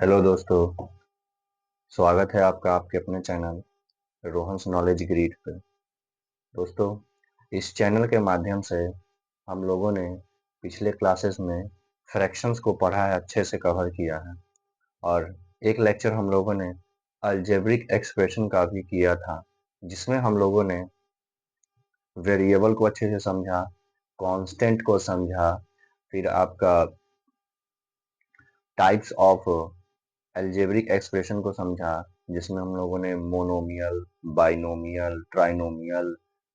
Hello दोस्तों। स्वागत है आपका आपके अपने चैनल रोहन्स नॉलेज ग्रिड पे। दोस्तों, इस चैनल के माध्यम से हम लोगों ने पिछले क्लासेस में फ्रैक्शंस को पढ़ा है, अच्छे से कवर किया है। और एक लेक्चर हम लोगों ने अलजेब्रिक एक्सप्रेशन का भी किया था, जिसमें हम लोगों ने वेरिएबल को अच्छे से समझा, कांस्टेंट को समझा, फिर आपका टाइप्स ऑफ अलजेब्रिक एक्सप्रेशन को समझा, जिसमें हम लोगों ने मोनोमियल, बाइनोमियल, ट्राइनोमियल,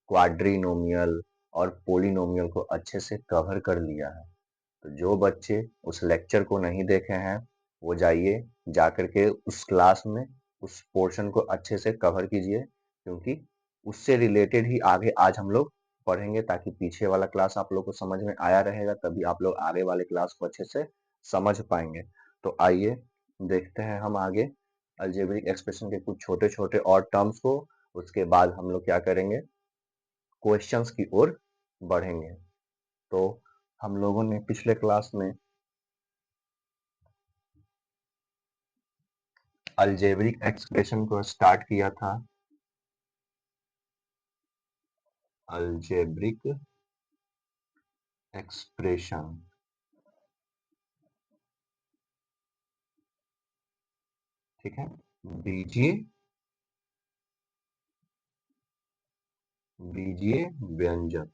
क्वाड्रिनोमियल और पोलिनोमियल को अच्छे से कवर कर लिया है। तो जो बच्चे उस लेक्चर को नहीं देखे हैं, वो जाइए, जाकर के उस क्लास में उस पोर्शन को अच्छे से कवर कीजिए, क्योंकि उससे रिलेटेड ही आगे आज हम लोग पढ़ेंगे, ताकि पीछे वाला क्लास आप लोग को समझ में आया रहेगा, तभी आप लोग आगे वाले क्लास को अच्छे से समझ पाएंगे। तो आइए देखते हैं हम आगे अलजेब्रिक एक्सप्रेशन के कुछ छोटे छोटे और टर्म्स को। उसके बाद हम लोग क्या करेंगे, क्वेश्चंस की ओर बढ़ेंगे। तो हम लोगों ने पिछले क्लास में अलजेब्रिक एक्सप्रेशन को स्टार्ट किया था। अलजेब्रिक एक्सप्रेशन, ठीक है। बीजीय बीजीय व्यंजक,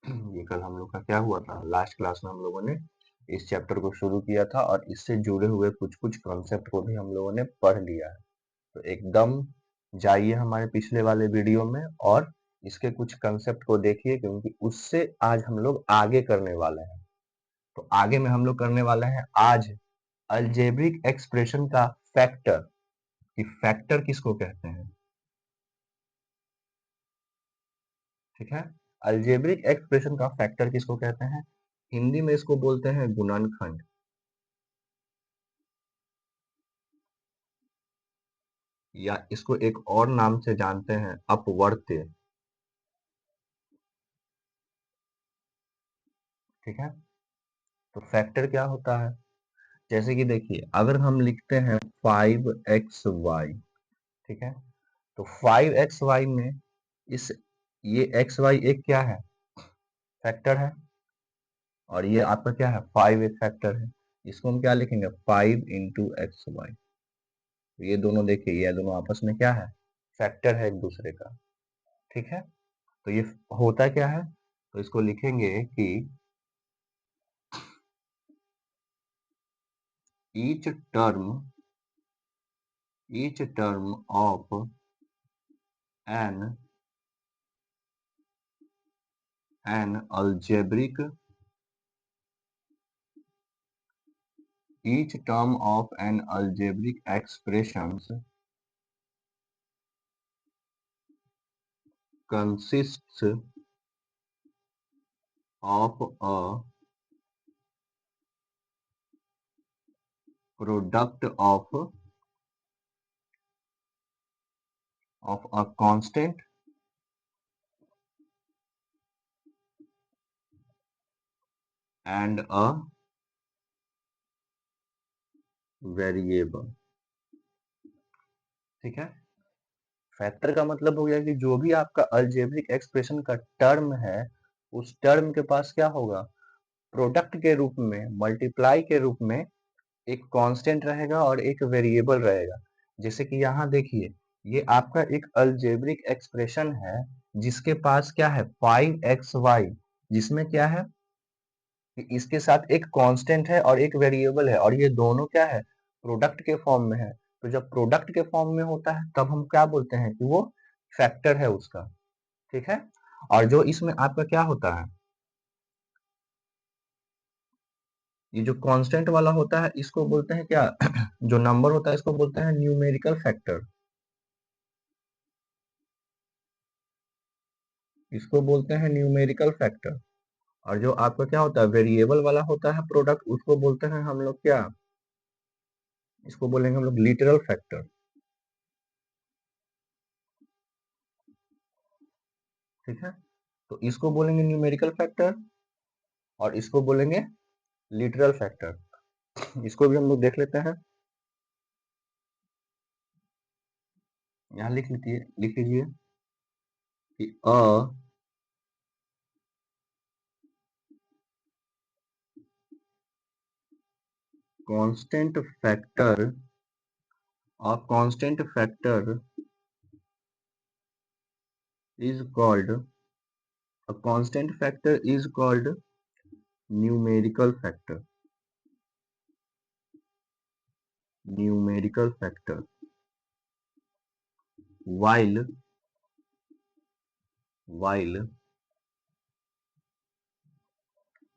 ये कल हम लोग का क्या हुआ था, लास्ट क्लास में हम लोगों ने इस चैप्टर को शुरू किया था और इससे जुड़े हुए कुछ कुछ कॉन्सेप्ट को भी हम लोगों ने पढ़ लिया है। तो एकदम जाइए हमारे पिछले वाले वीडियो में और इसके कुछ कंसेप्ट को देखिए, क्योंकि उससे आज हम लोग आगे करने वाले हैं। तो आगे में हम लोग करने वाले हैं आज अलजेब्रिक एक्सप्रेशन का फैक्टर, कि फैक्टर किसको कहते हैं, ठीक है। अलजेब्रिक एक्सप्रेशन का फैक्टर किसको कहते हैं, हिंदी में इसको बोलते हैं गुणनखंड, या इसको एक और नाम से जानते हैं अपवर्त्य, ठीक है। तो फैक्टर क्या होता है, जैसे कि देखिए, अगर हम लिखते हैं 5xy, ठीक है। तो 5xy में इस ये xy एक क्या है, फैक्टर है, और ये आपका क्या है, 5 एक फैक्टर है। इसको हम क्या लिखेंगे, 5 इंटू एक्स वाई। ये दोनों देखिए, ये दोनों आपस में क्या है, फैक्टर है एक दूसरे का, ठीक है। तो ये होता क्या है, तो इसको लिखेंगे कि each term of an algebraic each term of an algebraic expressions consists of a product of a constant and a variable, ठीक है। फैक्टर का मतलब हो गया कि जो भी आपका अलजेब्रिक एक्सप्रेशन का टर्म है, उस टर्म के पास क्या होगा, प्रोडक्ट के रूप में, मल्टीप्लाई के रूप में एक कांस्टेंट रहेगा और एक वेरिएबल रहेगा। जैसे कि यहाँ देखिए, ये आपका एक अलजेब्रिक एक्सप्रेशन है जिसके पास क्या है, 5xy, जिसमें क्या है कि इसके साथ एक कांस्टेंट है और एक वेरिएबल है, और ये दोनों क्या है, प्रोडक्ट के फॉर्म में है। तो जब प्रोडक्ट के फॉर्म में होता है, तब हम क्या बोलते हैं कि वो फैक्टर है उसका, ठीक है। और जो इसमें आपका क्या होता है, ये जो कांस्टेंट वाला होता है, इसको बोलते हैं क्या जो नंबर होता है, इसको बोलते हैं न्यूमेरिकल फैक्टर, इसको बोलते हैं न्यूमेरिकल फैक्टर। और जो आपका क्या होता है, वेरिएबल वाला होता है प्रोडक्ट, उसको बोलते हैं हम लोग क्या, इसको बोलेंगे हम लोग लिटरल फैक्टर, ठीक है। तो इसको बोलेंगे न्यूमेरिकल फैक्टर और इसको बोलेंगे लिटरल फैक्टर। इसको भी हम लोग देख लेते हैं। यहाँ लिख लीजिए कि a constant factor, a constant factor is called a constant factor is called numerical factor. Numerical factor. While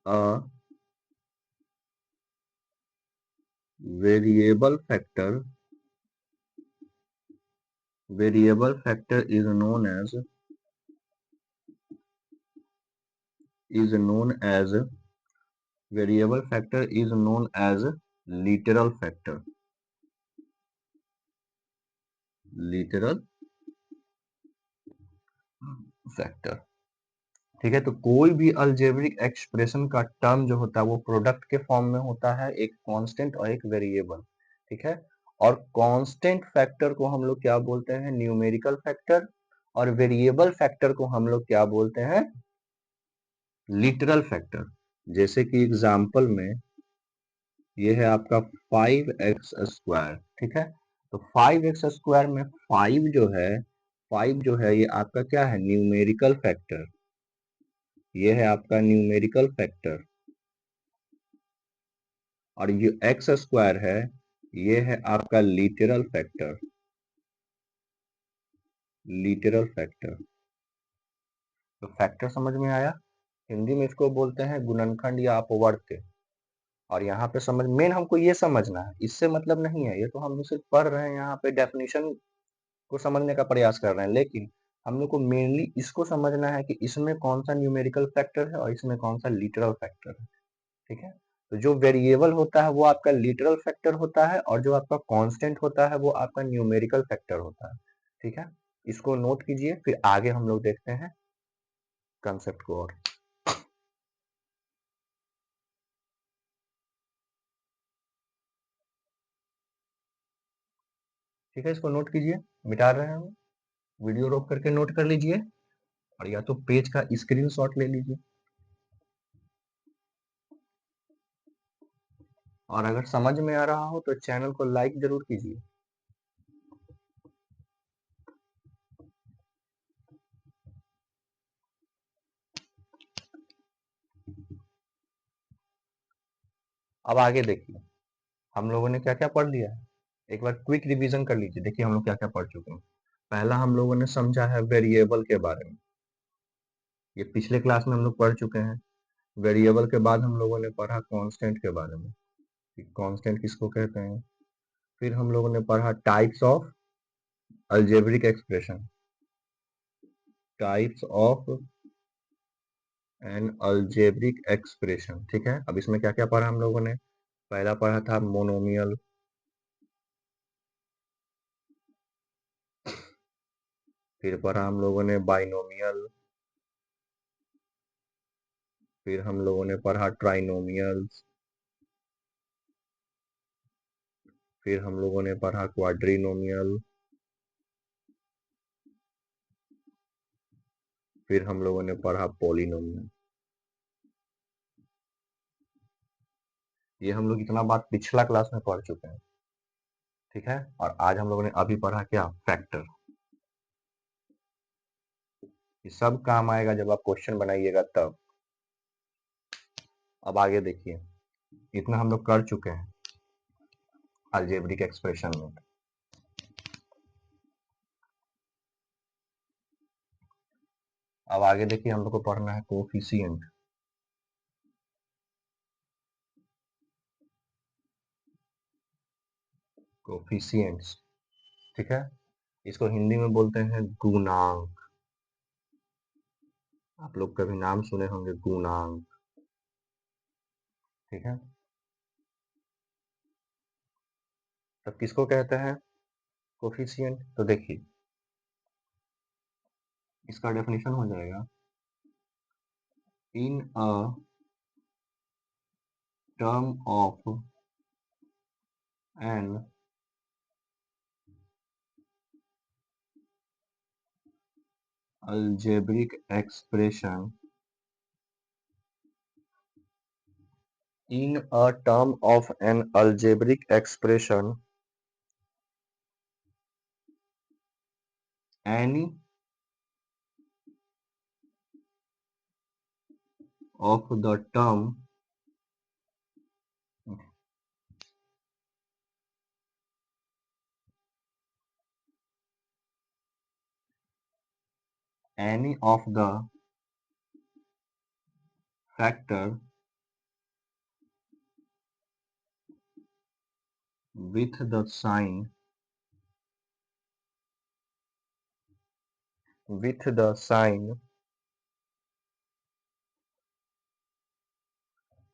a variable factor is known as variable factor is known as literal factor. Literal factor. ठीक है, तो कोई भी algebraic expression का term जो होता है वो प्रोडक्ट के फॉर्म में होता है, एक कांस्टेंट और एक वेरिएबल। ठीक है, और कांस्टेंट फैक्टर को हम लोग क्या बोलते हैं? Numerical factor. और वेरिएबल फैक्टर को हम लोग क्या बोलते हैं? Literal factor. जैसे कि एग्जांपल में ये है आपका 5x²। ठीक है, तो 5x² में 5 जो है ये आपका क्या है? Numerical factor. ये है आपका न्यूमेरिकल फैक्टर। और ये x² है, ये है आपका लिटरल फैक्टर। Literal factor. तो फैक्टर समझ में आया? हिंदी में इसको बोलते हैं गुणनखंड या अपवर्त्य। और यहाँ पे समझ, मेन हमको ये समझना है, इससे मतलब नहीं है, ये तो हम लोग सिर्फ पढ़ रहे हैं, यहाँ पे डेफिनेशन को समझने का प्रयास कर रहे हैं, लेकिन हम लोग को मेनली इसको समझना है कि इसमें कौन सा न्यूमेरिकल फैक्टर है और इसमें कौन सा लिटरल फैक्टर है। ठीक है, तो जो वेरिएबल होता है वो आपका लिटरल फैक्टर होता है, और जो आपका कांस्टेंट होता है वो आपका न्यूमेरिकल फैक्टर होता है। ठीक है, इसको नोट कीजिए, फिर आगे हम लोग देखते हैं कंसेप्ट को। और ठीक है, इसको नोट कीजिए, मिटा रहे हैं हम, वीडियो रोक करके नोट कर लीजिए, और या तो पेज का स्क्रीनशॉट ले लीजिए। और अगर समझ में आ रहा हो तो चैनल को लाइक जरूर कीजिए। अब आगे देखिए, हम लोगों ने क्या क्या पढ़ लिया है, एक बार क्विक रिवीजन कर लीजिए। देखिए हम लोग क्या क्या पढ़ चुके हैं। पहला हम लोगों ने समझा है वेरिएबल के बारे में, ये पिछले क्लास में हम लोग पढ़ चुके हैं। वेरिएबल के बाद हम लोगों ने पढ़ा कांस्टेंट के बारे में, कि कांस्टेंट किसको कहते हैं। फिर हम लोगों ने पढ़ा types of algebraic expression, types of an algebraic expression. ठीक है, अब इसमें क्या क्या पढ़ा हम लोगों ने? पहला पढ़ा था मोनोमियल, फिर पढ़ा हम लोगों ने बाइनोमियल, फिर हम लोगों ने पढ़ा ट्राइनोमियल्स, फिर हम लोगों ने पढ़ा क्वाड्रिनोमियल, फिर हम लोगों ने पढ़ा पॉलिनोमियल। ये हम लोग इतना बात पिछला क्लास में पढ़ चुके हैं। ठीक है, और आज हम लोगों ने अभी पढ़ा क्या? फैक्टर। ये सब काम आएगा जब आप क्वेश्चन बनाइएगा तब। अब आगे देखिए, इतना हम लोग कर चुके हैं अलजेब्रिक एक्सप्रेशन में। अब आगे देखिए, हम लोग को पढ़ना है कोफिशिएंट। कोफिशिएंट्स। ठीक है, इसको हिंदी में बोलते हैं गुणांक। आप लोग कभी नाम सुने होंगे गुणांक। ठीक है, तो किसको कहते हैं कोफिशिएंट? तो देखिए, इसका डेफिनेशन हो जाएगा, in a term of an algebraic expression in a term of an algebraic expression, any of the term any of the factor with the sign with the sign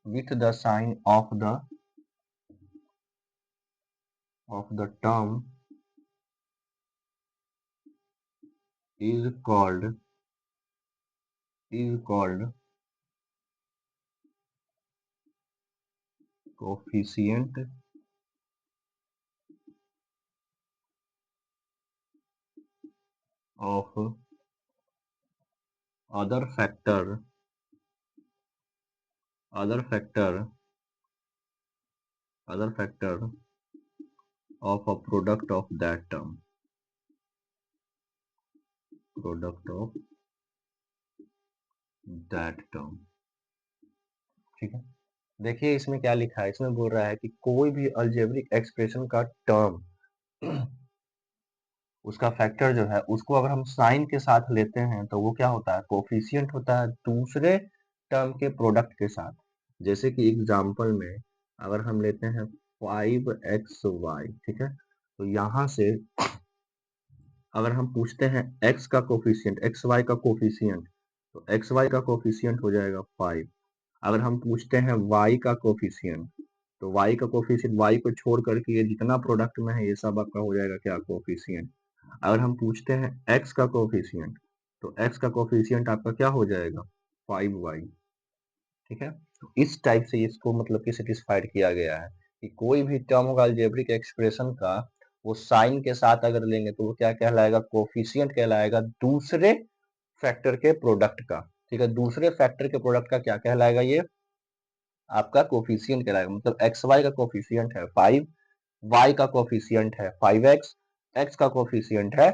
with the sign of the term is called coefficient of other factor other factor other factor of a product of that term, product of that term। ठीक है, देखिए इसमें क्या लिखा है, इसमें बोल रहा है कि कोई भी अलजेब्रिक एक्सप्रेशन का टर्म उसका फैक्टर जो है उसको अगर हम साइन के साथ लेते हैं तो वो क्या होता है, कोफिशिएंट होता है दूसरे टर्म के प्रोडक्ट के साथ। जैसे कि एग्जांपल में अगर हम लेते हैं 5xy, ठीक है, तो यहाँ से अगर हम पूछते हैं x का कोफिशिएंट, xy का कोफिशिएंट, तो xy का कोफिशिएंट हो जाएगा 5। अगर हम पूछते हैं y का कोफिशिएंट, तो y का कोफिशिएंट, y को छोड़ करके ये जितना प्रोडक्ट में है ये सब आपका हो जाएगा क्या, कोफिशिएंट। अगर हम पूछते हैं x का कोफिशिएंट, तो x का कोफिशिएंट आपका क्या हो जाएगा, 5y। ठीक है, तो इस टाइप से इसको मतलब कि सेटिस्फाइड किया गया है कि कोई भी टर्म होगा अलजेब्रिक एक्सप्रेशन का, वो साइन के साथ अगर लेंगे तो वो क्या कहलाएगा, कोफिशिएंट कहलाएगा दूसरे फैक्टर के प्रोडक्ट का। ठीक है, दूसरे फैक्टर के प्रोडक्ट का क्या कहलाएगा, ये आपका कोफिशिएंट कहलाएगा। मतलब एक्स वाई का कोफिशिएंट है 5, y का कोफिशिएंट है 5x, x का कोफिशिएंट है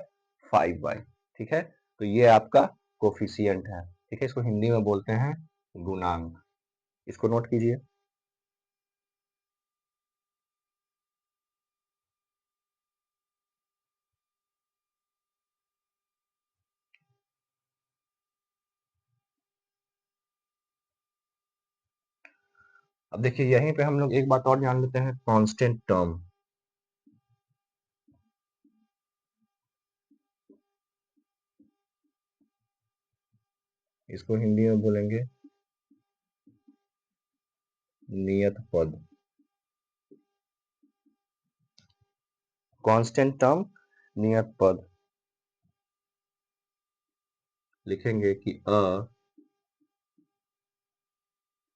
5y। ठीक है, तो ये आपका कोफिशिएंट है। ठीक है, इसको हिंदी में बोलते हैं गुणांक। इसको नोट कीजिए। अब देखिए यहीं पे हम लोग एक बात और जान लेते हैं, कांस्टेंट टर्म। इसको हिंदी में बोलेंगे नियत पद। कांस्टेंट टर्म नियत पद, लिखेंगे कि अ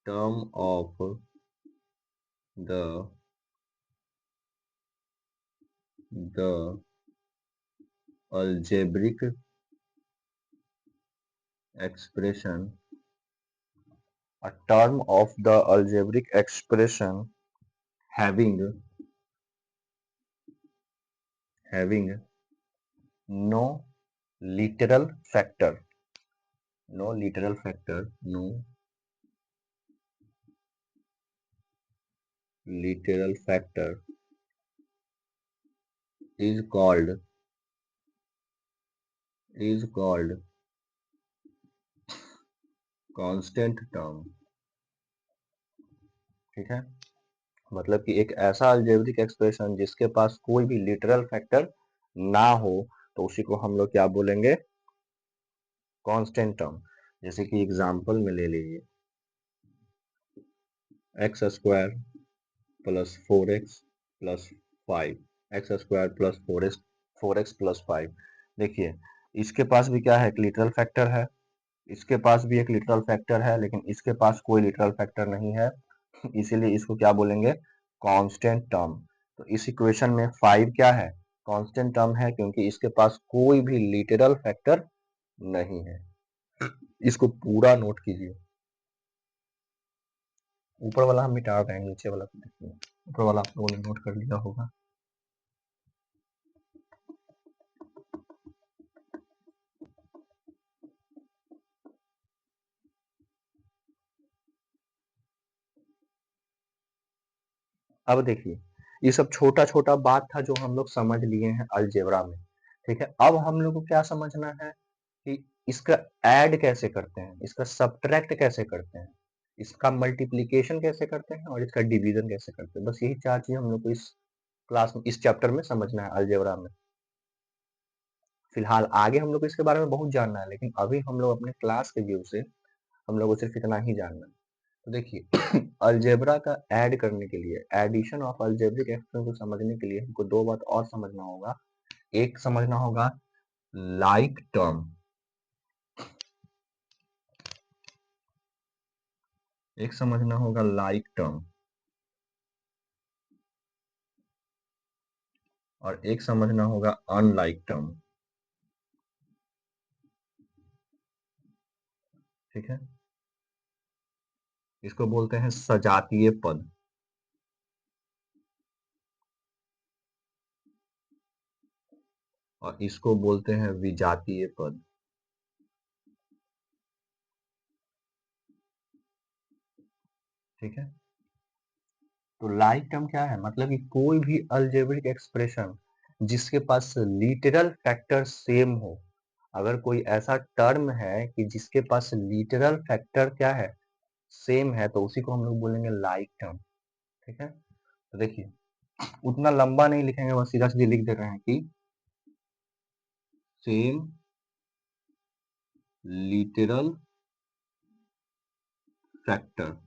term of the the algebraic expression, a term of the algebraic expression having no literal factor, no literal factor, no literal factor is called constant term। ठीक है, मतलब कि एक ऐसा अलजेब्रिक एक्सप्रेशन जिसके पास कोई भी लिटरल फैक्टर ना हो, तो उसी को हम लोग क्या बोलेंगे, कांस्टेंट टर्म। जैसे कि एग्जांपल में ले लीजिए x square plus 4x plus 5, x square plus 4x plus 5। देखिए इसके पास भी क्या है, एक लिटरल फैक्टर है, इसके पास भी एक लिटरल फैक्टर है, लेकिन इसके पास कोई लिटरल फैक्टर नहीं है, इसीलिए इसको क्या बोलेंगे, कांस्टेंट टर्म। तो इस इक्वेशन में 5 क्या है, कांस्टेंट टर्म है, क्योंकि इसके पास कोई भी लिटरल फैक्टर नहीं है। इसको पूरा नोट कीजिए। ऊपर वाला हम मिटा रहे हैं, नीचे वाला तो देखिए, ऊपर वाला आप लोगों ने नोट कर लिया होगा। अब देखिए, ये सब छोटा छोटा बात था जो हम लोग समझ लिए हैं अलजेब्रा में। ठीक है, अब हम लोग को क्या समझना है कि इसका ऐड कैसे करते हैं, इसका सब्ट्रैक्ट कैसे करते हैं, इसका मल्टीप्लिकेशन कैसे करते हैं और इसका डिवीजन कैसे करते हैं। बस यही 4 चीज हम लोग को इस क्लास में, इस चैप्टर में समझना है अलजेब्रा में। फिलहाल आगे हम लोग को इसके बारे में बहुत जानना है, लेकिन अभी हम लोग अपने क्लास के व्यू से हम लोग को सिर्फ इतना ही जानना है। तो देखिए, अलजेब्रा का ऐड करने के लिए, एडिशन ऑफ अलजेब्रिक एक्सप्रेशन को समझने के लिए हमको दो बात और समझना होगा। एक समझना होगा लाइक टर्म, एक समझना होगा लाइक टर्म, और एक समझना होगा अनलाइक टर्म। ठीक है, इसको बोलते हैं सजातीय पद, और इसको बोलते हैं विजातीय पद। ठीक है, तो लाइक टर्म क्या है, मतलब कि कोई भी अलजेब्रिक एक्सप्रेशन जिसके पास लिटरल फैक्टर सेम हो। अगर कोई ऐसा टर्म है कि जिसके पास लिटरल फैक्टर क्या है, सेम है, तो उसी को हम लोग बोलेंगे लाइक टर्म। ठीक है, तो देखिए, उतना लंबा नहीं लिखेंगे, बस सीधा सीधा लिख दे रहे हैं कि सेम लिटरल फैक्टर।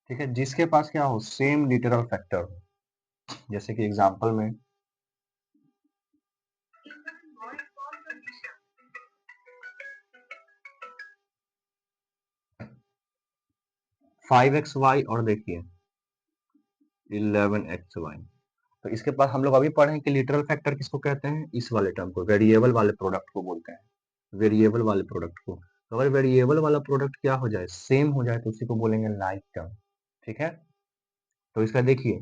ठीक है, जिसके पास क्या हो, सेम लिटरल फैक्टर हो। जैसे कि एग्जांपल में 5xy और देखिए 11xy। तो इसके पास हम लोग अभी पढ़े कि लिटरल फैक्टर किसको कहते हैं, इस वाले टर्म को, वेरिएबल वाले प्रोडक्ट को बोलते हैं, वेरिएबल वाले प्रोडक्ट को। तो अगर वेरिएबल वाला प्रोडक्ट क्या हो जाए, सेम हो जाए, तो उसी को बोलेंगे लाइक टर्म। ठीक है, तो इसका देखिए,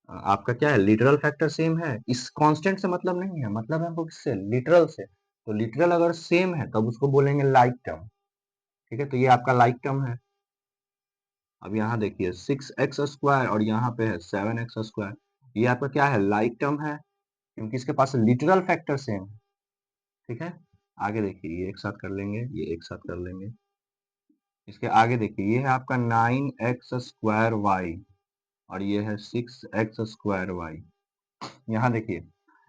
आपका क्या है, लिटरल फैक्टर सेम है, इस कांस्टेंट से मतलब नहीं है, मतलब है हमको किससे, लिटरल से। तो लिटरल अगर सेम है तब उसको बोलेंगे लाइक टर्म। ठीक है, तो ये आपका लाइक टर्म है। अब यहाँ देखिए 6x² और यहाँ पे है 7x², ये आपका क्या है, लाइक टर्म है, क्योंकि इसके पास लिटरल फैक्टर सेम है। ठीक है, आगे देखिए, ये एक साथ कर लेंगे, ये एक साथ कर लेंगे। इसके आगे देखिए, ये है आपका 9x² y और ये है 6x² y। यहाँ देखिए,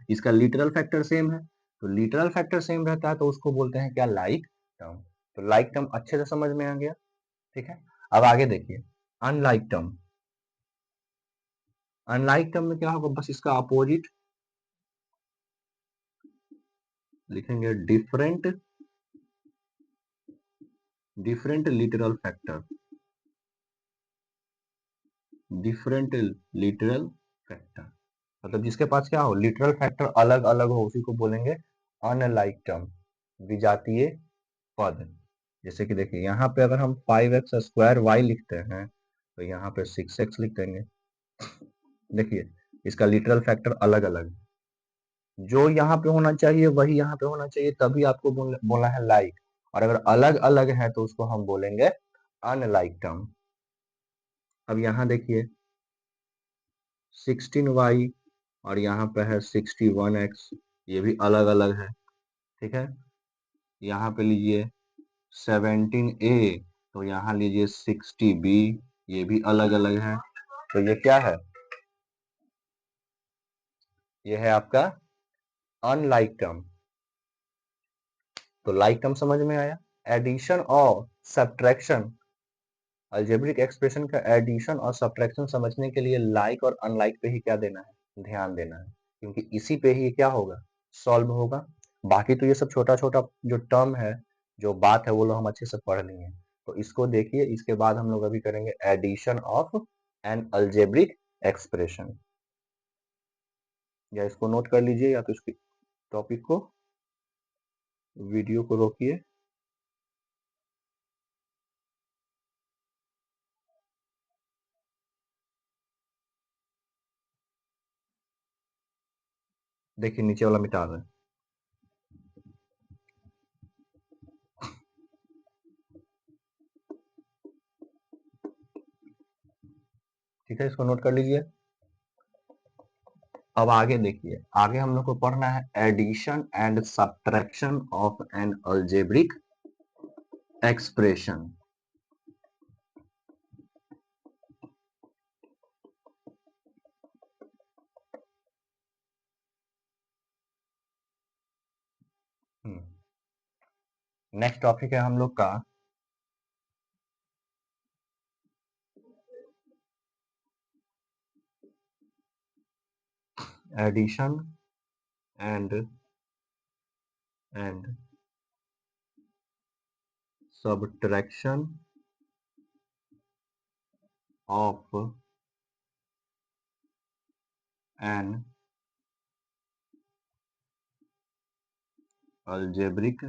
इसका लिटरल फैक्टर सेम है, तो लिटरल फैक्टर सेम रहता है तो उसको बोलते हैं क्या, लाइक टर्म। तो लाइक टर्म अच्छे से समझ में आ गया। ठीक है, अब आगे देखिए, अनलाइक टर्म। अनलाइक टर्म में क्या होगा, बस इसका अपोजिट लिखेंगे, different, different literal factor, different literal factor, मतलब जिसके पास क्या हो, लिटरल फैक्टर अलग अलग हो, उसी को बोलेंगे अनलाइक टर्म, विजातीय पद। जैसे कि देखिए, यहाँ पे अगर हम 5x² y लिखते हैं तो यहाँ पे 6x लिख देंगे। देखिए, इसका लिटरल फैक्टर अलग अलग है, जो यहाँ पे होना चाहिए वही यहाँ पे होना चाहिए, तभी आपको बोला है लाइक। और अगर अलग अलग है तो उसको हम बोलेंगे अनलाइक टर्म। अब यहाँ देखिए 16y और यहाँ पे है 61x, ये भी अलग अलग है। ठीक है, यहाँ पे लीजिए 17a, तो यहाँ लीजिए 60b, ये भी अलग अलग है। तो ये क्या है, ये है आपका अनलाइक टर्म। तो लाइक टर्म समझ में आया। एडिशन और सब्ट्रैक्शन, अलजेब्रिक एक्सप्रेशन का एडिशन और सब्ट्रैक्शन समझने के लिए लाइक और अनलाइक पे ही क्या देना है, ध्यान देना है, क्योंकि इसी पे ही क्या होगा, सॉल्व होगा। बाकी तो ये सब छोटा छोटा जो टर्म है, जो बात है वो लोग हम अच्छे से पढ़ लिए हैं। तो इसको देखिए, इसके बाद हम लोग अभी करेंगे addition of an algebraic expression. या इसको नोट कर लीजिए, या तो इसके टॉपिक को, वीडियो को रोकिए। देखिए नीचे वाला मिटा रहे हैं। ठीक है, इसको नोट कर लीजिए। अब आगे देखिए, आगे हम लोग को पढ़ना है addition and subtraction of an algebraic expression. Next topic है हम लोग का addition and subtraction of an algebraic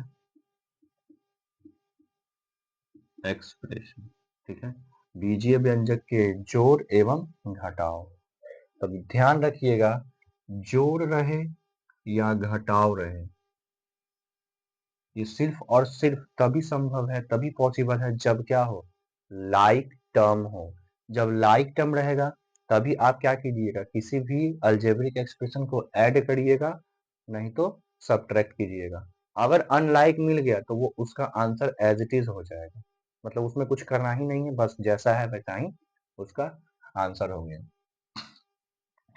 expression. ठीक है, बीजीय व्यंजक के जोड़ एवं घटाव। तब ध्यान रखिएगा, जोड़ रहे या घटाव रहे, ये सिर्फ और सिर्फ तभी संभव है, तभी पॉसिबल है जब क्या हो, लाइक टर्म हो। जब लाइक टर्म रहेगा तभी आप क्या कीजिएगा, किसी भी अलजेब्रिक एक्सप्रेशन को ऐड करिएगा, नहीं तो सब्ट्रैक्ट कीजिएगा। अगर अनलाइक मिल गया तो वो उसका आंसर एज इट इज हो जाएगा, मतलब उसमें कुछ करना ही नहीं है, बस जैसा है वैसा ही उसका आंसर हो गया।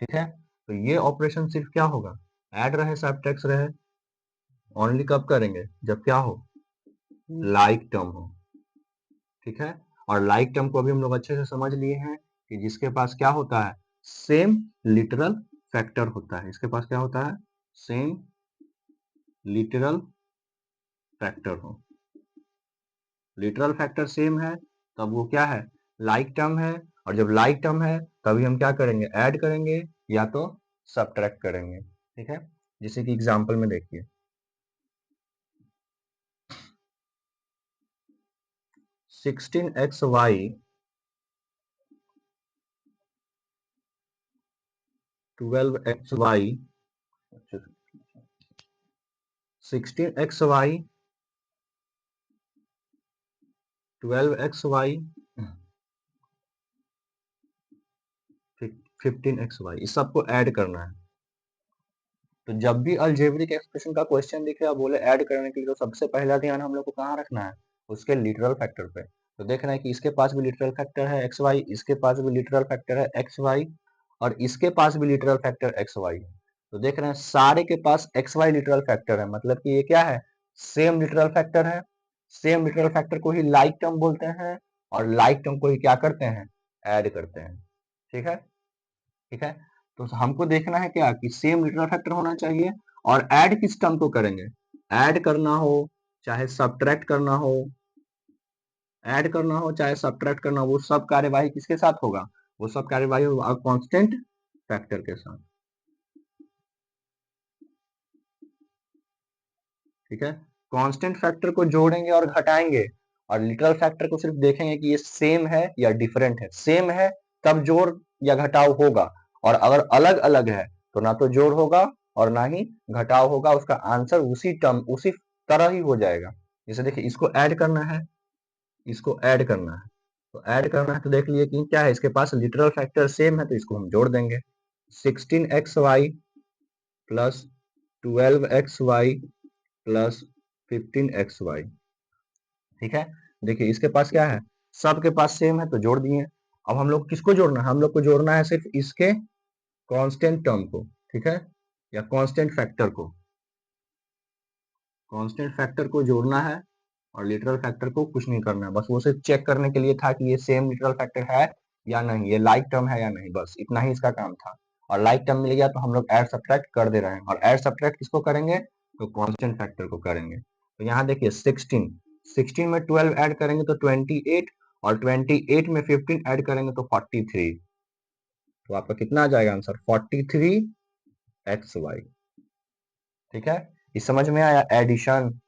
ठीक है, तो ये ऑपरेशन सिर्फ क्या होगा, ऐड रहे सब्ट्रैक्ट रहे, ओनली कब करेंगे, जब क्या हो, लाइक टर्म हो। ठीक है, और लाइक टर्म को अभी हम लोग अच्छे से समझ लिए हैं कि जिसके पास क्या होता है, सेम लिटरल फैक्टर होता है। इसके पास क्या होता है, सेम लिटरल फैक्टर हो, लिटरल फैक्टर सेम है, तब वो क्या है, लाइक टर्म है। और जब लाइक टर्म है तभी हम क्या करेंगे, ऐड करेंगे या तो सब्ट्रैक्ट करेंगे। ठीक है, जैसे कि एग्जांपल में देखिए, 16xy 12xy 16xy 12xy 15xy, इस सबको ऐड करना है। तो जब भी अलजेब्रिक एक्सप्रेशन का क्वेश्चन दिखे या बोले ऐड करने के लिए, तो सबसे पहला ध्यान हम लोग को कहाँ रखना है, उसके लिटरल फैक्टर पे। तो देख रहे हैं कि इसके पास भी लिटरल फैक्टर है एक्स वाई, इसके पास भी लिटरल फैक्टर है एक्स वाई, और इसके पास भी लिटरल फैक्टर एक्स वाई है। तो देख रहे हैं सारे के पास एक्स वाई लिटरल फैक्टर है, मतलब कि ये क्या है, सेम लिटरल फैक्टर है। सेम लिटरल फैक्टर को ही लाइक टर्म बोलते हैं, और लाइक टर्म को ही क्या करते हैं, ऐड करते हैं। ठीक है, ठीक है, तो हमको देखना है क्या, कि सेम लिटरल फैक्टर होना चाहिए। और ऐड किस टर्म को करेंगे, ऐड करना हो चाहे सब्ट्रैक्ट करना हो, ऐड करना हो चाहे सब्ट्रैक्ट करना हो, वो सब कार्यवाही किसके साथ होगा, वो सब कार्यवाही होगा कांस्टेंट फैक्टर के साथ। ठीक है, कांस्टेंट फैक्टर को जोड़ेंगे और घटाएंगे, और लिटरल फैक्टर को सिर्फ देखेंगे कि ये सेम है या डिफरेंट है। सेम है तब जोड़ या घटाव होगा, और अगर अलग अलग है तो ना तो जोड़ होगा और ना ही घटाव होगा, उसका आंसर उसी टर्म उसी तरह ही हो जाएगा। जैसे देखिए, इसको ऐड करना है, इसको ऐड करना है, तो ऐड करना है तो देख लिए कि क्या है, इसके पास लिटरल फैक्टर सेम है, तो इसको हम जोड़ देंगे। 16xy plus 12xy plus 15xy। ठीक है, देखिए इसके पास क्या है, सबके पास सेम है तो जोड़ दिए। अब हम लोग किसको जोड़ना है, हम लोग को जोड़ना है सिर्फ इसके कांस्टेंट टर्म को। ठीक है, या कांस्टेंट फैक्टर को, कांस्टेंट फैक्टर को जोड़ना है, और लिटरल फैक्टर को कुछ नहीं करना है, बस वो सिर्फ चेक करने के लिए था कि ये सेम लिटरल फैक्टर है या नहीं, ये लाइक टर्म है या नहीं, बस इतना ही इसका काम था। और लाइक टर्म मिल गया तो हम लोग ऐड सब्ट्रैक्ट कर दे रहे हैं, और ऐड सब्ट्रैक्ट किसको करेंगे, तो कांस्टेंट फैक्टर को करेंगे। तो यहाँ देखिए 16 में 12 ऐड करेंगे तो 28, और 28 में 15 ऐड करेंगे तो 43। तो आपका कितना आ जाएगा आंसर? 43xy। ठीक है, इस समझ में आया addition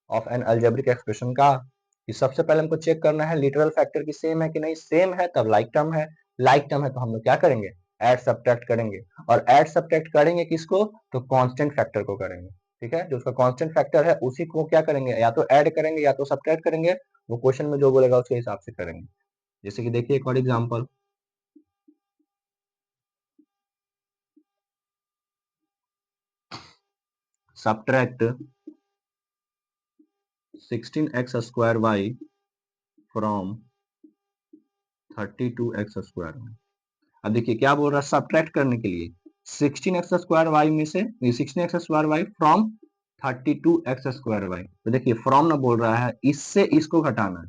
of an algebraic expression का। कि सबसे पहले हमको चेक करना है लिटरल फैक्टर की सेम है कि नहीं, सेम है तब लाइक टर्म है, लाइक टर्म है तो हम लोग क्या करेंगे? ऐड सब्ट्रैक्ट करेंगे, और ऐड सब्ट्रैक्ट करेंगे किसको? तो कांस्टेंट फैक्टर को करेंगे। ठीक है, जो उसका कांस्टेंट फैक्टर है उसी को क्या करेंगे? या तो ऐड करेंगे या तो सब्ट्रैक्ट करेंगे, वो क्वेश्चन में जो बोलेगा उसके हिसाब से करेंगे। जैसे कि देखिए एक और example, subtract 16x square Y from 32x square. अब देखिए क्या बोल रहा है सब्ट्रैक्ट करने के लिए, 16x स्क्वायर वाई में से 16x square Y from 32x square Y. तो देखिए फ्रॉम ना बोल रहा है, इससे इसको घटाना है।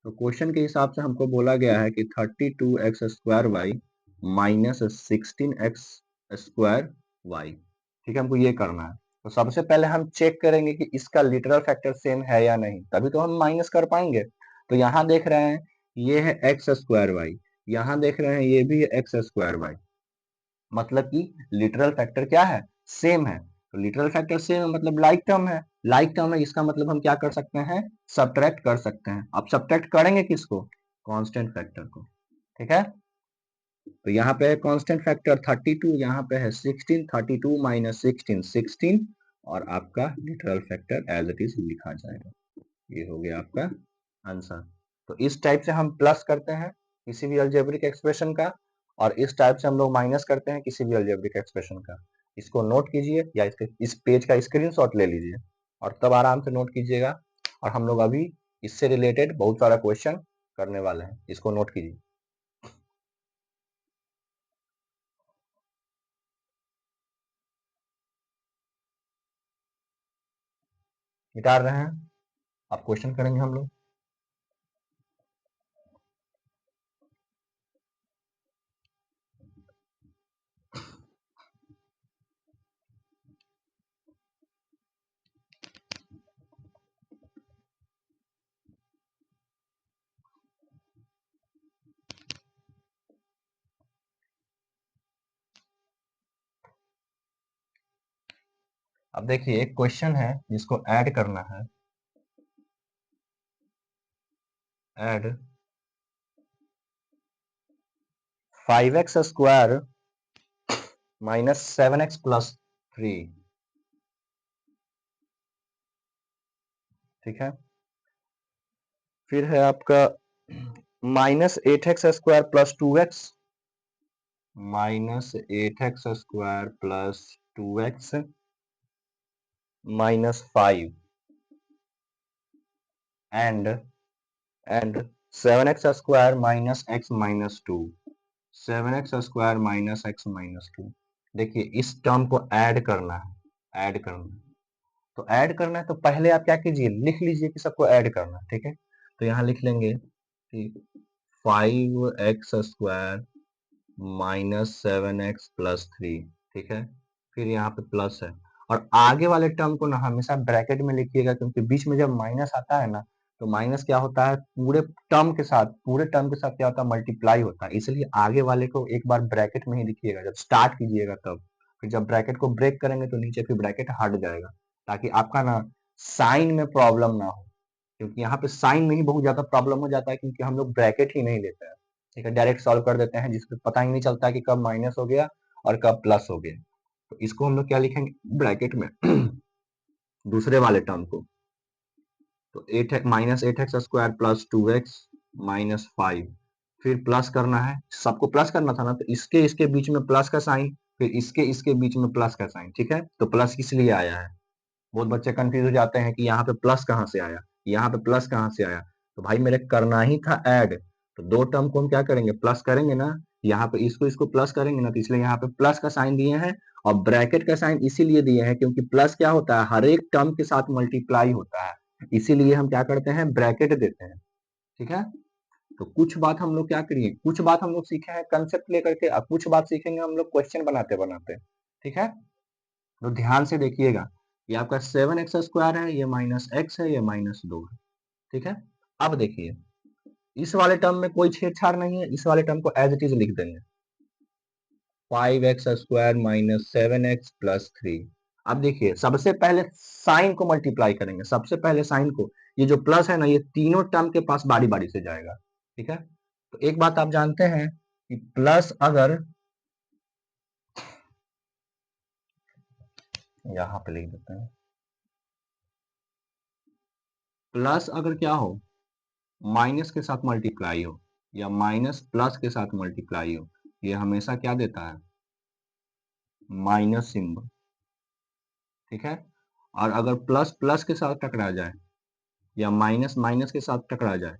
तो क्वेश्चन के हिसाब से हमको बोला गया है कि 32x square Y minus 16x square Y. ठीक है, हमको ये करना है। तो सबसे पहले हम चेक करेंगे कि इसका लिटरल फैक्टर सेम है या नहीं, तभी तो हम माइनस कर पाएंगे। तो यहाँ देख रहे हैं ये है एक्स स्क्वायर वाई, यहाँ देख रहे हैं ये भी है एक्स स्क्वायर वाई, मतलब कि लिटरल फैक्टर क्या है? सेम है। तो लिटरल फैक्टर सेम है मतलब लाइक टर्म है, लाइक टर्म है, इसका मतलब हम क्या कर सकते हैं? सब्ट्रैक्ट कर सकते हैं। अब सब्ट्रैक्ट करेंगे किसको? कांस्टेंट फैक्टर को। ठीक है, तो यहाँ पे है कांस्टेंट फैक्टर 32, यहाँ पे है 16, 32 माइनस 16 16, और आपका literal factor as it is लिखा जाएगा। ये हो गया आपका आंसर। तो इस टाइप से हम प्लस करते हैं किसी भी अलजेब्रिक एक्सप्रेशन का, और इस टाइप से हम लोग माइनस करते हैं किसी भी अलजेब्रिक एक्सप्रेशन का। इसको नोट कीजिए या इसके इस पेज का स्क्रीनशॉट ले लीजिए और तब आराम से नोट कीजिएगा। और हम लोग अभी इससे रिलेटेड बहुत सारा क्वेश्चन करने वाले हैं, इसको नोट कीजिए। मिटा रहे हैं, अब क्वेश्चन करेंगे हम लोग। अब देखिए एक क्वेश्चन है जिसको ऐड करना है, add 5x square minus 7x plus 3। ठीक है, फिर है आपका minus 8x square plus 2x, minus 8x square plus 2x minus 5, and 7x square minus x minus 2, 7x square minus x minus 2। देखिए इस टर्म को ऐड करना है, ऐड करना है। तो ऐड करना है तो पहले आप क्या कीजिए, लिख लीजिए कि सबको ऐड करना है। ठीक है, तो यहाँ लिख लेंगे कि 5x square minus 7x plus 3। ठीक है, फिर यहाँ पे प्लस है, और आगे वाले टर्म को ना हमेशा ब्रैकेट में लिखिएगा, क्योंकि बीच में जब माइनस आता है ना, तो माइनस क्या होता है, पूरे टर्म के साथ क्या होता है, मल्टीप्लाई होता है। इसलिए आगे वाले को एक बार ब्रैकेट में ही लिखिएगा जब स्टार्ट कीजिएगा तब। फिर जब ब्रैकेट को ब्रेक करेंगे तो नीचे फिर ब्रैकेट हट जाएगा, ताकि आपका ना साइन में प्रॉब्लम ना हो। क्योंकि यहाँ पे साइन में ही बहुत ज्यादा प्रॉब्लम हो जाता है, क्योंकि हम लोग ब्रैकेट ही नहीं लेते हैं। ठीक है, डायरेक्ट सॉल्व कर देते हैं, जिसमें पता ही नहीं चलता कि कब माइनस हो गया और कब प्लस हो गया। तो इसको हम लोग क्या लिखेंगे ब्रैकेट में दूसरे वाले टर्म को। तो minus 8x square plus 2x minus 5, फिर प्लस करना है, सबको प्लस करना था ना, तो इसके इसके बीच में प्लस का साइन, फिर इसके इसके बीच में प्लस का साइन। ठीक है, तो प्लस इसलिए आया है। बहुत बच्चे कंफ्यूज हो जाते हैं कि यहाँ पे प्लस कहाँ से आया, यहाँ पे प्लस कहाँ से आया। तो भाई मेरे करना ही था ऐड, तो दो टर्म को हम क्या करेंगे, प्लस करेंगे ना। यहाँ पे इसको इसको प्लस करेंगे ना, तो इसलिए यहाँ पे प्लस का साइन दिए हैं, और ब्रैकेट का साइन इसीलिए दिए हैं क्योंकि प्लस क्या होता है, हर एक टर्म के साथ मल्टीप्लाई होता है, इसीलिए हम क्या करते हैं, ब्रैकेट देते हैं। ठीक है, तो कुछ बात हम लोग क्या करिए, कुछ बात हम लोग सीखे हैं कंसेप्ट लेकर के, और कुछ बात सीखेंगे हम लोग क्वेश्चन बनाते बनाते। ठीक है, तो ध्यान से देखिएगा। ये आपका 7x² है, ये -x है, ये -2 है। ठीक है, अब देखिए इस वाले टर्म में कोई छेड़छाड़ नहीं है, इस वाले टर्म को एज इट इज लिख देंगे 5x² - 7x + 3। अब देखिए सबसे पहले साइन को मल्टीप्लाई करेंगे, सबसे पहले साइन को, ये जो प्लस है ना ये तीनों टर्म के पास बारी बारी से जाएगा। ठीक है, तो एक बात आप जानते हैं कि प्लस अगर, यहां पे लिख देते हैं, प्लस अगर क्या हो, माइनस के साथ मल्टीप्लाई हो या माइनस प्लस के साथ मल्टीप्लाई हो, ये हमेशा क्या देता है, माइनस सिंबल। ठीक है, और अगर प्लस प्लस के साथ टकरा जाए या माइनस माइनस के साथ टकरा जाए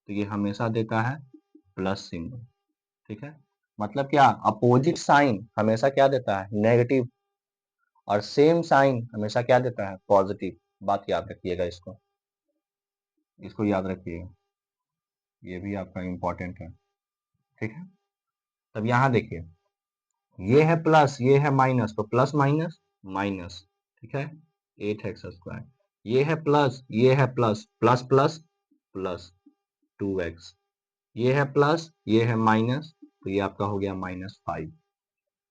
तो ये हमेशा देता है प्लस सिंबल। ठीक है, मतलब क्या, अपोजिट साइन हमेशा क्या देता है, नेगेटिव, और सेम साइन हमेशा क्या देता है, पॉजिटिव। बात याद रखिएगा, इसको इसको याद रखिएगा, ये भी आपका इंपॉर्टेंट है। ठीक है, तब यहाँ देखिए ये है प्लस, ये है माइनस, तो प्लस माइनस माइनस। ठीक है, 8x², ये है प्लस, ये है plus, plus plus plus 2x, ये है प्लस, ये है माइनस, तो ये आपका हो गया -5।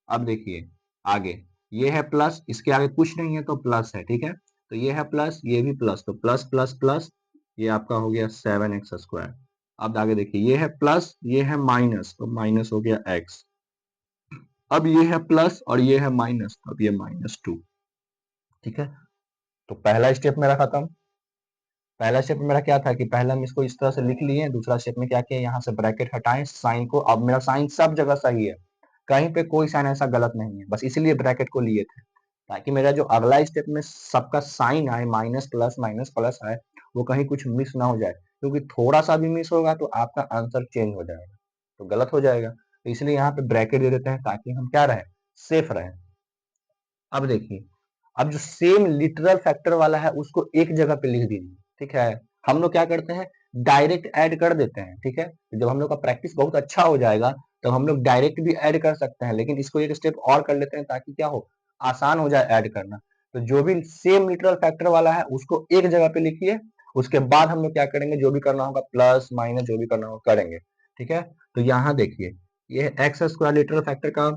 अब देखिए आगे, ये है प्लस, इसके आगे कुछ नहीं है तो प्लस है। ठीक है, तो ये है प्लस, ये भी प्लस, तो प्लस प्लस प्लस, ये आपका हो गया 7x²। अब आगे देखिए ये है प्लस, ये है माइनस, तो माइनस हो गया x। अब ये है प्लस और ये है माइनस, अब ये -2। ठीक है, तो पहला स्टेप मेरा खत्म। पहला स्टेप मेरा क्या था कि पहले हम इसको इस तरह से लिख लिए, दूसरा स्टेप में क्या किया, यहाँ से ब्रैकेट हटाएं साइन को। अब मेरा साइन सब जगह सही है, कहीं पे कोई साइन ऐसा गलत नहीं है, बस इसीलिए ब्रैकेट को लिए थे ताकि मेरा जो अगला स्टेप में सबका साइन आए, माइनस प्लस आए, वो कहीं कुछ मिस ना हो जाए, क्योंकि थोड़ा सा भी मिस होगा तो आपका आंसर चेंज हो जाएगा, तो गलत हो जाएगा। तो इसलिए यहाँ पे ब्रैकेट दे देते हैं ताकि हम क्या रहे, सेफ रहे। अब देखिए, अब जो सेम लिटरल फैक्टर वाला है उसको एक जगह पे लिख दीजिए। ठीक है, हम लोग क्या करते हैं, डायरेक्ट ऐड कर देते हैं। ठीक है, तो जब हम लोग का प्रैक्टिस बहुत अच्छा हो जाएगा तो हम लोग डायरेक्ट भी ऐड कर सकते हैं, लेकिन इसको एक स्टेप और कर लेते हैं ताकि क्या हो, आसान हो जाए ऐड करना। तो जो भी सेम लिटरल फैक्टर वाला है उसको एक जगह पे लिखिए, उसके बाद हम लोग क्या करेंगे, जो भी करना होगा प्लस माइनस जो भी करना होगा करेंगे। ठीक है, तो यहाँ देखिए ये x² लिटरल फैक्टर का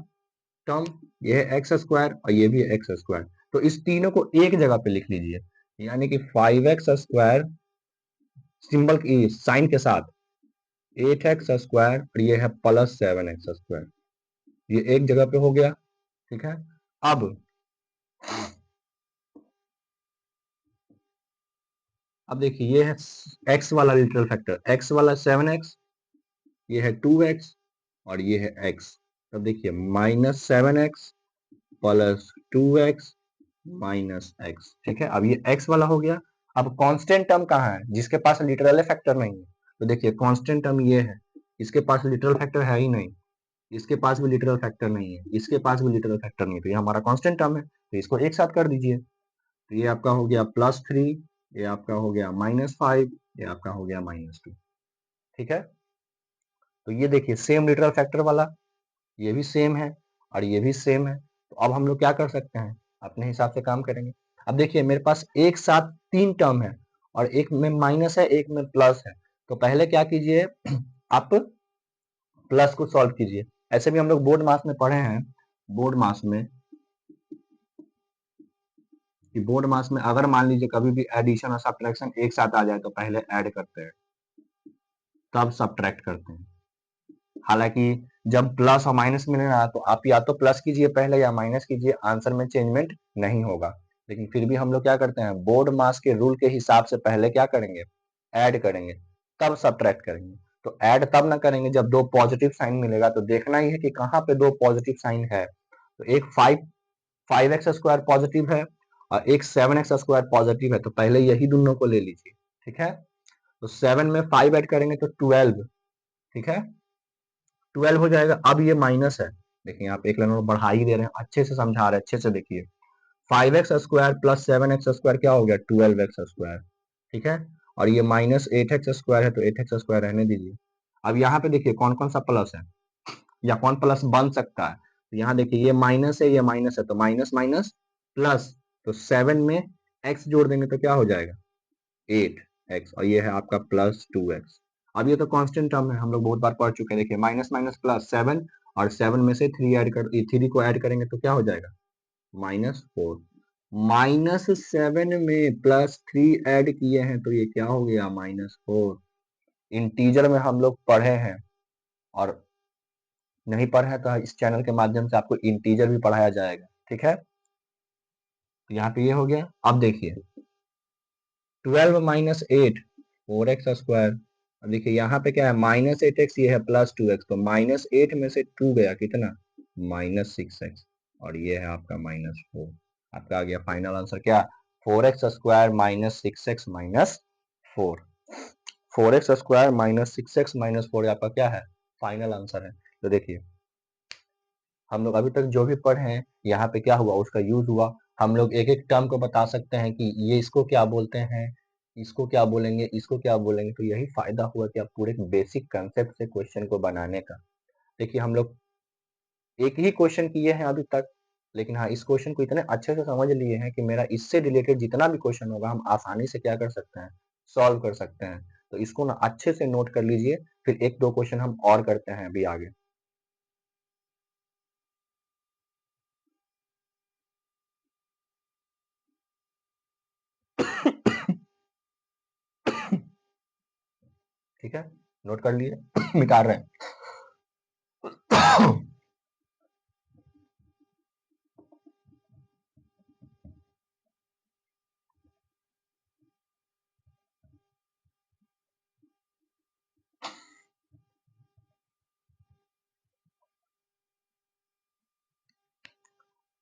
टर्म, ये है x² और ये भी है x², तो इस तीनों को एक जगह पे लिख लीजिए, यानी कि 5x² सिंबल की साइन के साथ 8x² और ये है +7x², ये एक जगह पे हो गया। ठीक है, अब देखिए ये है x वाला लिटरल फैक्टर, x वाला 7x, ये है 2x और ये है x। तब देखिए -7x +2x -x। ठीक है, अब ये x वाला हो गया। अब कांस्टेंट टर्म कहाँ है, जिसके पास लिटरल फैक्टर नहीं है, तो देखिए कांस्टेंट टर्म ये है, इसके पास लिटरल फैक्टर है ही नहीं, इसके पास भी लिटरल फैक्टर नहीं है, इसके पास भी लिटरल फैक्टर नहीं है, तो ये हमारा कांस्टेंट टर्म है, तो इसको एक साथ कर दीजिए। तो ये आपका हो गया +3, ये आपका हो गया -5, ये आपका हो गया -2। ठीक है, तो ये देखिए सेम लिटरल फैक्टर वाला, ये भी सेम है और ये भी सेम है, तो अब हम लोग क्या कर सकते हैं, अपने हिसाब से काम करेंगे। अब देखिए मेरे पास एक साथ तीन टर्म है और एक में माइनस है, एक में प्लस है, तो पहले क्या कीजिए आप प्लस को सॉल्व कीजिए। ऐसे भी हम लोग बोर्ड मास में पढ़े हैं, बोर्ड मास में, कि बोर्ड मास में अगर मान लीजिए कभी भी एडिशन और सब्ट्रैक्शन एक साथ आ जाए तो पहले ऐड करते हैं तब सब्ट्रैक्ट करते हैं। हालांकि जब प्लस और माइनस मिलेगा तो आप या तो प्लस कीजिए पहले या माइनस कीजिए, आंसर में चेंजमेंट नहीं होगा, लेकिन फिर भी हम लोग क्या करते हैं, बोर्ड मास के रूल के हिसाब से पहले क्या करेंगे, ऐड करेंगे तब सब्ट्रैक्ट करेंगे। तो ऐड तब ना करेंगे जब दो पॉजिटिव साइन मिलेगा, तो देखना ही है कि कहाँ पे दो पॉजिटिव साइन है। तो एक 5x² पॉजिटिव है और एक 7x² पॉजिटिव है, तो पहले यही दोनों को ले लीजिए। ठीक है, तो 7 में 5 ऐड करेंगे तो 12। ठीक है, 12 हो जाएगा। अब ये माइनस है, देखिए आप एक लाइन और बढ़ा ही दे रहे हैं, अच्छे से समझा रहे हैं, अच्छे से देखिए 5x² + 7x² क्या हो गया, 12x²। ठीक है, और ये -8x² है तो 8x² रहने दीजिए। अब यहाँ पे देखिए कौन कौन सा प्लस है या कौन प्लस बन सकता है, तो यहाँ देखिए ये माइनस है, ये माइनस है, तो माइनस माइनस प्लस, तो 7 में x जोड़ देंगे तो क्या हो जाएगा 8x, और ये है आपका प्लस 2x। अब ये तो कांस्टेंट टर्म है, हम लोग बहुत बार पढ़ चुके हैं। देखिए माइनस माइनस प्लस 7, और 7 में से 3 को ऐड करेंगे तो क्या हो जाएगा -4। -7 में +3 ऐड किए हैं तो ये क्या हो गया -4। इंटीजर में हम लोग पढ़े हैं, और नहीं पढ़े हैं तो इस चैनल के माध्यम से आपको इंटीजर भी पढ़ाया जाएगा, ठीक है। तो यहाँ पे ये हो गया। अब देखिए 12 माइनस 8 4x²। अब देखिए यहाँ पे क्या है -8x, ये है +2x, तो -8 में से 2 गया कितना -6x, और ये है आपका -4। आपका आ गया फाइनल आंसर क्या 4x² minus 6x minus 4। 4x² minus 6x minus 4 आपका क्या है फाइनल आंसर है। तो देखिए हम लोग अभी तक जो भी पढ़े हैं यहाँ पे क्या हुआ उसका यूज हुआ। हम लोग एक एक टर्म को बता सकते हैं कि ये इसको क्या बोलते हैं, इसको क्या बोलेंगे, इसको क्या बोलेंगे। तो यही फायदा हुआ कि आप पूरे बेसिक कंसेप्ट से क्वेश्चन को बनाने का। देखिए हम लोग एक ही क्वेश्चन किए हैं अभी तक, लेकिन हाँ इस क्वेश्चन को इतने अच्छे से समझ लिए हैं कि मेरा इससे रिलेटेड जितना भी क्वेश्चन होगा हम आसानी से क्या कर सकते हैं सॉल्व कर सकते हैं। तो इसको ना अच्छे से नोट कर लीजिए, फिर एक दो क्वेश्चन हम और करते हैं अभी आगे। ठीक है नोट कर लिए मिटा रहे हैं।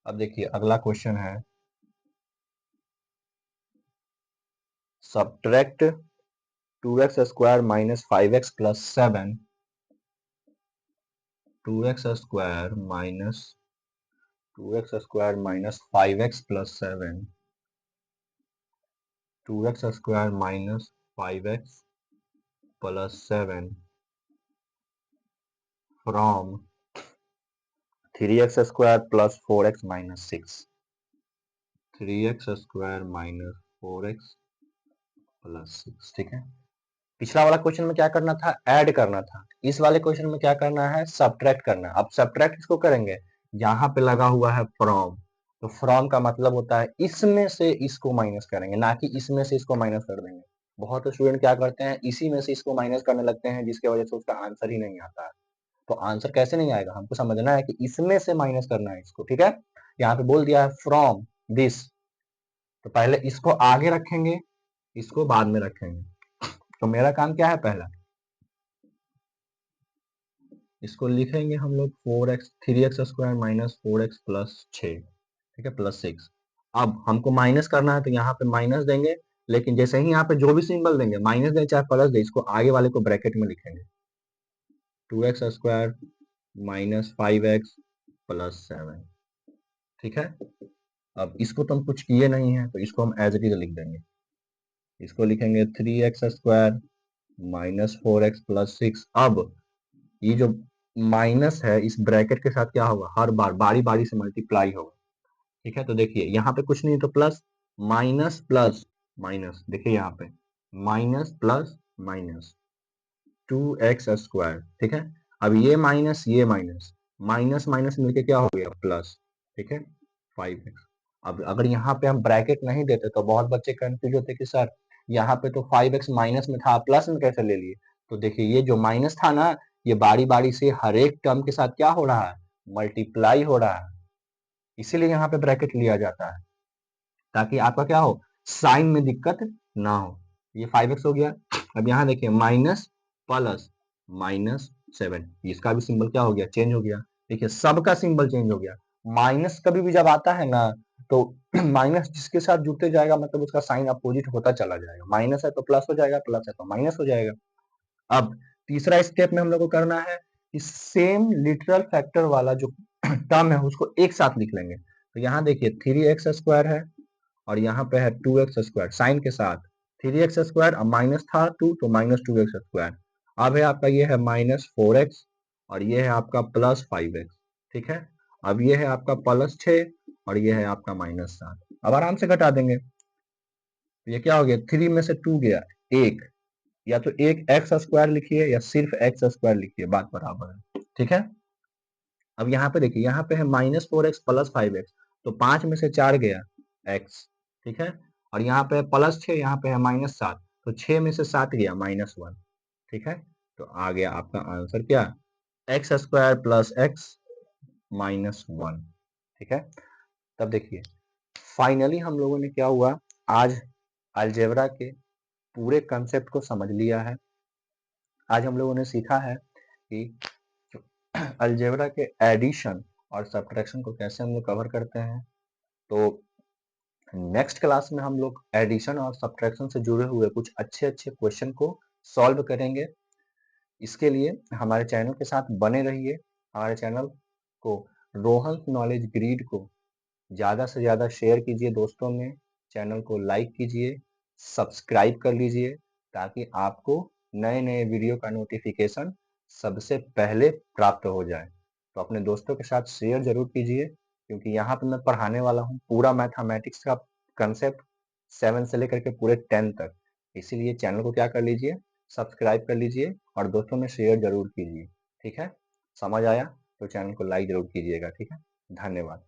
अब देखिए अगला क्वेश्चन है subtract 2x² minus 5x plus 7, 2x² minus 5x plus 7, 2x² minus 5x plus 7 from 3x² plus 4x minus 6, 3x² minus 4x plus 6। ठीक है पिछला वाला क्वेश्चन में क्या करना था ऐड करना था, इस वाले क्वेश्चन में क्या करना है सब्ट्रैक्ट करना है। अब सब्ट्रैक्ट किसको करेंगे यहाँ पे लगा हुआ है फ्रॉम, तो फ्रॉम का मतलब होता है इसमें से इसको माइनस करेंगे, ना कि इसमें से इसको माइनस कर देंगे। बहुत स्टूडेंट क्या करते हैं इसी में से इसको माइनस करने लगते हैं जिसकी वजह से उसका आंसर ही नहीं आता है। तो आंसर कैसे नहीं आएगा हमको समझना है कि इसमें से माइनस करना है इसको। ठीक है यहाँ पे बोल दिया है फ्रॉम दिस, तो पहले इसको आगे रखेंगे इसको बाद में रखेंगे। तो मेरा काम क्या है पहला इसको लिखेंगे हम लोग 3x² माइनस 4x प्लस 6, ठीक है प्लस 6। अब हमको माइनस करना है तो यहाँ पे माइनस देंगे, लेकिन जैसे ही यहाँ पे जो भी सिंबल देंगे माइनस दे चाहे प्लस दे इसको आगे वाले को ब्रैकेट में लिखेंगे 2x² माइनस 5x प्लस 7। ठीक है अब इसको तो हम कुछ किए नहीं है तो इसको हम एज इट इज लिख देंगे। इसको लिखेंगे 3x² माइनस 4x प्लस 6। अब ये जो माइनस है इस ब्रैकेट के साथ क्या होगा हर बार बारी बारी से मल्टीप्लाई होगा। ठीक है तो देखिए यहाँ पे कुछ नहीं तो प्लस माइनस प्लस माइनस, देखिए यहाँ पे माइनस प्लस माइनस 2x²। ठीक है अब ये माइनस माइनस माइनस मिलके क्या हो गया प्लस, ठीक है 5x। अब अगर यहाँ पे हम ब्रैकेट नहीं देते तो बहुत बच्चे कंफ्यूज होते कि सर यहाँ पे तो 5x माइनस में था प्लस में कैसे ले लिए। तो देखिए ये जो माइनस था ना ये बारी बारी से हर एक टर्म के साथ क्या हो रहा है मल्टीप्लाई हो रहा है, इसीलिए यहाँ पे ब्रैकेट लिया जाता है ताकि आपका क्या हो साइन में दिक्कत ना हो। ये 5x हो गया। अब यहाँ देखिए माइनस प्लस -7, इसका भी सिंबल क्या हो गया चेंज हो गया। देखिए सबका सिंबल चेंज हो गया। माइनस कभी भी जब आता है ना तो माइनस जिसके साथ जुड़ते जाएगा मतलब उसका साइन अपोजिट होता चला जाएगा। माइनस है तो प्लस हो जाएगा, प्लस है तो माइनस हो जाएगा। अब तीसरा स्टेप में हम लोग को करना है कि सेम लिटरल फैक्टर वाला जो टर्म है उसको एक साथ लिख लेंगे। तो यहाँ देखिए 3x² है और यहाँ पे है 2x², साइन के साथ 3x² और माइनस था 2 तो -2x²। अब है आपका ये है -4x और ये है आपका +5x। ठीक है अब ये है आपका +6 और ये है आपका -7। अब आराम से घटा देंगे। तो ये क्या हो गया, 3 में से 2 गया, एक, या तो एक एक्स स्क्वायर लिखिए या सिर्फ एक्स स्क्वायर लिखिए, बात बराबर है। ठीक है, अब यहाँ पे देखिए, यहाँ पे है -4x प्लस 5x, तो 5 में से 4 गया x। ठीक है, और यहाँ पे +6, यहाँ पे है -7, तो 6 में से 7 गया -1। ठीक है, तो आ गया आपका आंसर क्या, एक्स स्क्वायर प्लस एक्स -1। ठीक है, तब देखिए फाइनली हम लोगों ने क्या हुआ, आज अलजेब्रा के पूरे कंसेप्ट को समझ लिया है। आज हम लोगों ने सीखा है कि अलजेब्रा के एडिशन और सब्ट्रैक्शन को कैसे हम लोग कवर करते हैं। तो नेक्स्ट क्लास में हम लोग एडिशन और सब्ट्रैक्शन से जुड़े हुए कुछ अच्छे अच्छे क्वेश्चन को सॉल्व करेंगे। इसके लिए हमारे चैनल के साथ बने रहिए। हमारे चैनल को, रोहन नॉलेज ग्रिड को ज़्यादा से ज़्यादा शेयर कीजिए दोस्तों में, चैनल को लाइक कीजिए, सब्सक्राइब कर लीजिए, ताकि आपको नए नए वीडियो का नोटिफिकेशन सबसे पहले प्राप्त हो जाए। तो अपने दोस्तों के साथ शेयर जरूर कीजिए, क्योंकि यहाँ पे मैं पढ़ाने वाला हूँ पूरा मैथमेटिक्स का कंसेप्ट 7 से लेकर के पूरे 10 तक। इसीलिए चैनल को क्या कर लीजिए, सब्सक्राइब कर लीजिए और दोस्तों में शेयर जरूर कीजिए। ठीक है, समझ आया तो चैनल को लाइक जरूर कीजिएगा। ठीक है, धन्यवाद।